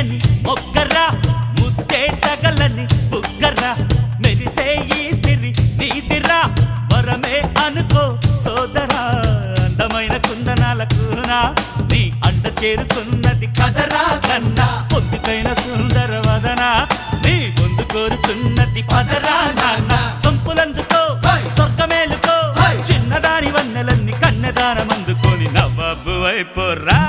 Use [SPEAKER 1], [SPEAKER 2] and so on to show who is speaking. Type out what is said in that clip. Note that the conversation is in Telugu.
[SPEAKER 1] తీయని మొగ్గరా ముద్దే తగలని బుగ్గరా మెరిసే ఈ సిరి నీదిరా వరమే అనుకో సోదరా అందమైన కుందనాల కూనా నీ అండ చేరుకున్నది కదరా కన్నా పొద్దుకైన సుందర వదనా నీ ముందు కోరుతున్నది పదరా నాన్న సొంపులందుకో స్వర్గమేలుకో చిన్నదాని వన్నెలన్నీ కన్నెదానమందుకొని నవ్వబు అయిపోరా